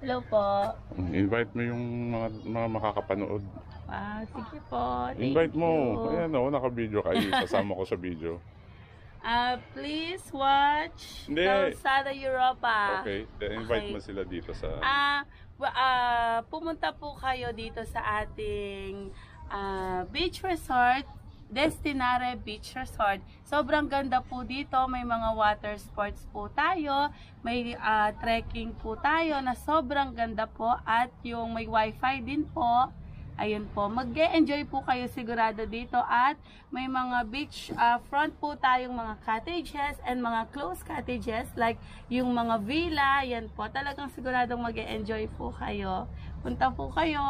Hello po. Invite mo yung mga makakapanood. Sige po. Thank Invite mo. you. Ayan o, naka-video kayo. Sasama ko sa video. Please watch Hindi. Calzada Europa. Okay, invite mo sila dito sa... Pumunta po kayo dito sa ating beach resort, Destinare Beach Resort. Sobrang ganda po dito. May mga water sports po tayo. May trekking po tayo na sobrang ganda po. At yung may wifi din po. Ayun po. Mag-enjoy po kayo sigurado dito. At may mga beach front po tayong mga cottages and mga close cottages. Like yung mga villa. Yan po. Talagang siguradong mag-enjoy po kayo. Punta po kayo.